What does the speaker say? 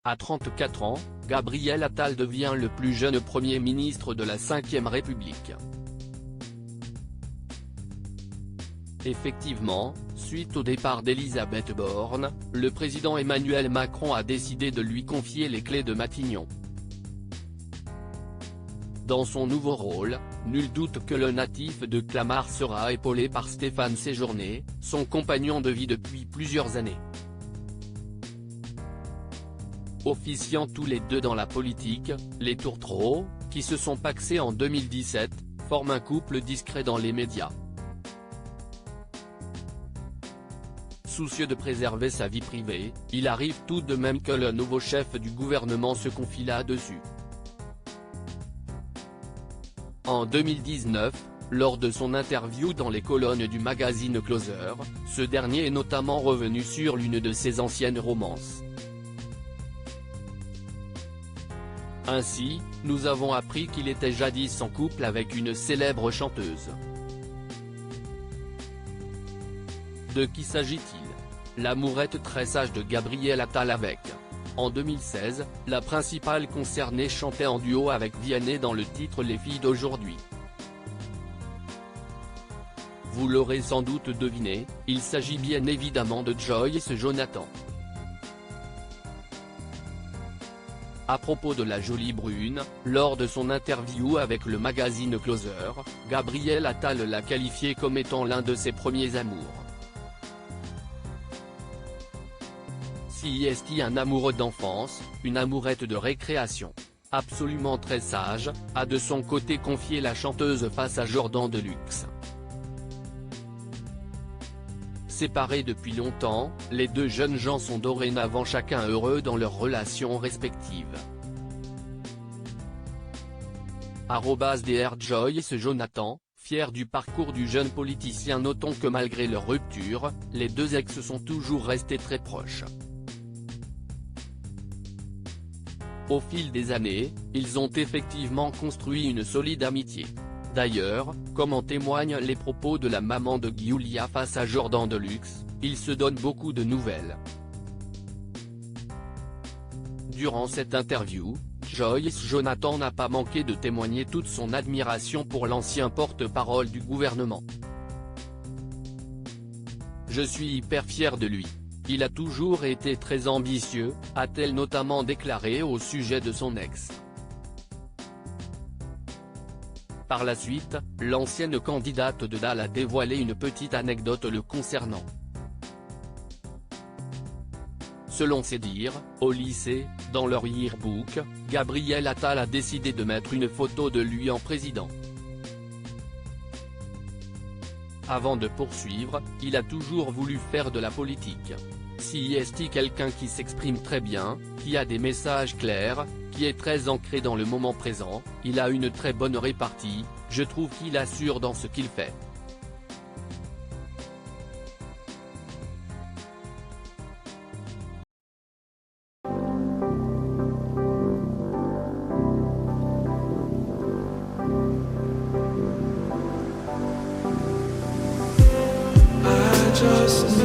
À 34 ans, Gabriel Attal devient le plus jeune Premier ministre de la Ve République. Effectivement, suite au départ d'Elisabeth Borne, le président Emmanuel Macron a décidé de lui confier les clés de Matignon. Dans son nouveau rôle, nul doute que le natif de Clamart sera épaulé par Stéphane Séjourné, son compagnon de vie depuis plusieurs années. Officiant tous les deux dans la politique, les tourtereaux, qui se sont pacsés en 2017, forment un couple discret dans les médias. Soucieux de préserver sa vie privée, il arrive tout de même que le nouveau chef du gouvernement se confie là-dessus. En 2019, lors de son interview dans les colonnes du magazine Closer, ce dernier est notamment revenu sur l'une de ses anciennes romances. Ainsi, nous avons appris qu'il était jadis en couple avec une célèbre chanteuse. De qui s'agit-il? L'amourette très sage de Gabriel Attal avec. En 2016, la principale concernée chantait en duo avec Vianney dans le titre Les filles d'aujourd'hui. Vous l'aurez sans doute deviné, il s'agit bien évidemment de Joyce Jonathan. À propos de la jolie brune, lors de son interview avec le magazine Closer, Gabriel Attal l'a qualifiée comme étant l'un de ses premiers amours. Si est un amoureux d'enfance, une amourette de récréation. Absolument très sage, a de son côté confié la chanteuse face à Jordan Deluxe. Séparés depuis longtemps, les deux jeunes gens sont dorénavant chacun heureux dans leurs relations respectives. @Dr Joyce Jonathan, fier du parcours du jeune politicien. Notons que malgré leur rupture, les deux ex sont toujours restés très proches. Au fil des années, ils ont effectivement construit une solide amitié. D'ailleurs, comme en témoignent les propos de la maman de Giulia face à Jordan Deluxe, ils se donnent beaucoup de nouvelles. Durant cette interview, Joyce Jonathan n'a pas manqué de témoigner toute son admiration pour l'ancien porte-parole du gouvernement. Je suis hyper fier de lui. Il a toujours été très ambitieux, a-t-elle notamment déclaré au sujet de son ex. Par la suite, l'ancienne candidate de DAL a dévoilé une petite anecdote le concernant. Selon ses dires, au lycée, dans leur yearbook, Gabriel Attal a décidé de mettre une photo de lui en président. Avant de poursuivre, il a toujours voulu faire de la politique. Si est quelqu'un qui s'exprime très bien, qui a des messages clairs, qui est très ancré dans le moment présent, il a une très bonne répartie, je trouve qu'il assure dans ce qu'il fait. Just